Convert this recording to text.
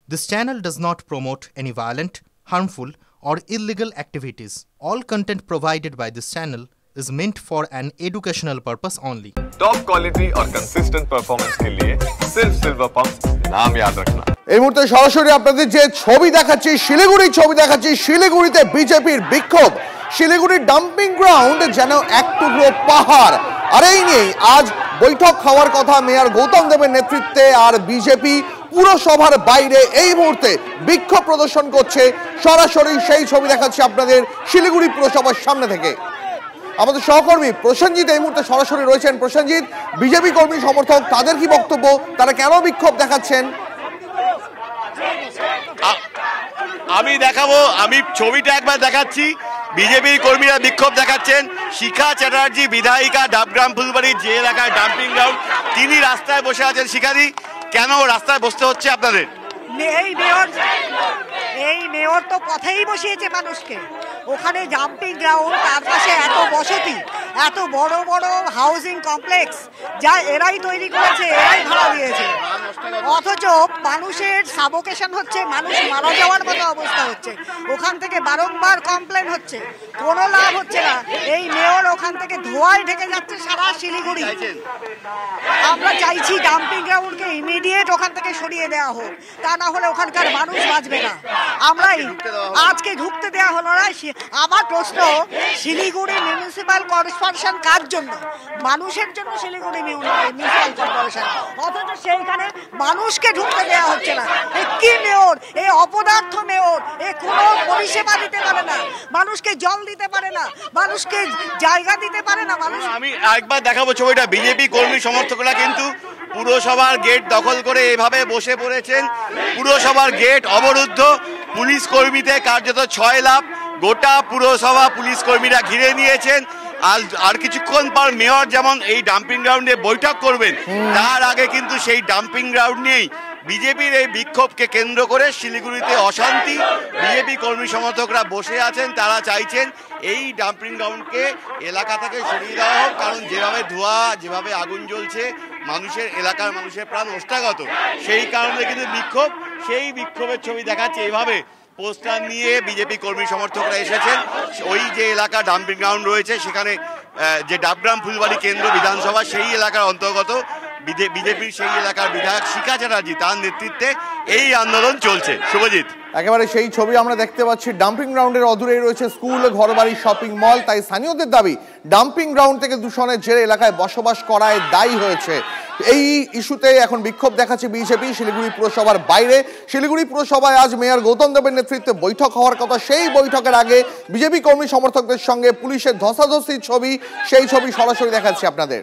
This channel does not promote any violent, harmful, or illegal activities. All content provided by this channel is meant for an educational purpose only. Top quality और consistent performance के लिए सिर्फ silver pump नाम याद रखना। এই মুহূর্তে সরাসরি আপনাদের যে ছবি দেখাচ্ছি শিলিগুড়ির ছবি দেখাচ্ছি শিলিগুড়িতে বিজেপির বিক্ষোভ শিলিগুড়ির ডাম্পিং গ্রাউন্ড যেন এক টুকরো পাহাড় আর এই নিয়ে আজ বৈঠক হওয়ার কথা মেয়র গৌতম দেবের নেতৃত্বে আর বিজেপি পুরসভার বাইরে এই মুহূর্তে বিক্ষোভ প্রদর্শন করছে সরাসরি সেই ছবি দেখাচ্ছি আপনাদের শিলিগুড়ি পুরসভার সামনে থেকে আমাদের সহকর্মী প্রসেনজিৎ এই মুহূর্তে সরাসরি রয়েছেন প্রসেনজিৎ বিজেপি কর্মী সমর্থক তাদের কি বক্তব্য তারা কেন বিক্ষোভ দেখাচ্ছেন আমি দেখাবো আমি ছবিটা একবার দেখাচ্ছি বিজেপির কর্মীরা বিক্ষোভ দেখাচ্ছেন শিখা চ্যাটার্জি বিধায়িকা ডাবগ্রাম ফুলবাড়ির যে এলাকায় ডাম্পিং গ্রাউন্ড তিনি রাস্তায় বসে আছেন শিখারি কেন রাস্তায় বসতে হচ্ছে আপনাদের এই মেয়র তো পথেই বসিয়েছে মানুষকে ওখানে জাম্পিং গ্রাউন্ড তার পাশে এত বসতি এত বড় বড় হাউজিং কমপ্লেক্স যা এরাই তৈরি করেছে এরাই ভাড়া দিয়েছে অথচ মানুষের সাবোকেশন হচ্ছে মানুষ মারা যাওয়ার মতো অবস্থা হচ্ছে ওখান থেকে বারংবার কমপ্লেন হচ্ছে কোনো লাভ হচ্ছে না এই মেয়র ওখান থেকে ধোঁয়ায় ঢেকে যাচ্ছে সারা শিলিগুড়ি আমরা চাইছি ডাম্পিং গ্রাউন্ডকে ইমিডিয়েট ওখান থেকে সরিয়ে দেওয়া হোক তা না হলে ওখানকার মানুষ বাঁচবে না আমরাই আজকে ঢুকতে দেওয়া হলো না আমার প্রশ্ন শিলিগুড়ি মিউনিসিপ্যাল কর্পোরেশন কার জন্য মানুষের জন্য শিলিগুড়ি মিউনিসিপ্যাল কর্পোরেশন অথচ সেইখানে মানুষকে ঢুকতে দেওয়া হচ্ছে না কি মেয়র এই অপদার্থ মেয়র এ কোনো পরিষেবা দিতে পারে না মানুষকে জল দিতে পারে না মানুষকে জায়গা দিতে পারে না মানুষ আমি একবার দেখাবো ছবিটা বিজেপি কর্মী সমর্থকরা কিন্তু পুরসভার গেট দখল করে এভাবে বসে পড়েছেন পুরসভার গেট অবরুদ্ধ পুলিশ কর্মীদের কার্যত 6 লাখ গোটা পুরসভা পুলিশ কর্মীরা ঘিরে নিয়েছেন আর কিছুক্ষণ পর মেয়র যেমন এই ডাম্পিং গ্রাউন্ডে বৈঠক করবেন তার আগে কিন্তু সেই ডাম্পিং গ্রাউন্ড নিয়েই বিজেপির এই বিক্ষোভকে কেন্দ্র করে শিলিগুড়িতে অশান্তি বিজেপি কর্মী সমর্থকরা বসে আছেন তারা চাইছেন এই ডাম্পিং গ্রাউন্ডকে এলাকা থেকে সরিয়ে দেওয়া হোক কারণ যেভাবে ধোঁয়া যেভাবে আগুন জ্বলছে মানুষের এলাকার মানুষের প্রাণ ওষ্ঠাগত সেই কারণে কিন্তু বিক্ষোভ সেই বিক্ষোভের ছবি দেখাচ্ছে এইভাবে পোস্টার নিয়ে বিজেপি কর্মী সমর্থকরা এসেছেন ওই যে এলাকা ডাম্পিং গ্রাউন্ড রয়েছে সেখানে যে ডাবগ্রাম ফুলবাড়ি কেন্দ্র বিধানসভা সেই এলাকার অন্তর্গত বিজেপির সেই এলাকার বিধায়ক শিখা চ্যাটার্জি তার নেতৃত্বে এই আন্দোলন চলছে শুভজিৎ একেবারে সেই ছবি আমরা দেখতে পাচ্ছি ডাম্পিং গ্রাউন্ডের অদূরেই রয়েছে স্কুল ঘরবাড়ি শপিং মল তাই স্থানীয়দের দাবি ডাম্পিং গ্রাউন্ড থেকে দূষণের জেরে এলাকায় বসবাস করায় দায়ী হয়েছে এই ইস্যুতে এখন বিক্ষোভ দেখাচ্ছে বিজেপি শিলিগুড়ি পুরসভার বাইরে শিলিগুড়ি পুরসভায় আজ মেয়র গৌতম দেবের নেতৃত্বে বৈঠক হওয়ার কথা সেই বৈঠকের আগে বিজেপি কর্মী সমর্থকদের সঙ্গে পুলিশের ধস্তাধস্তির ছবি সেই ছবি সরাসরি দেখাচ্ছি আপনাদের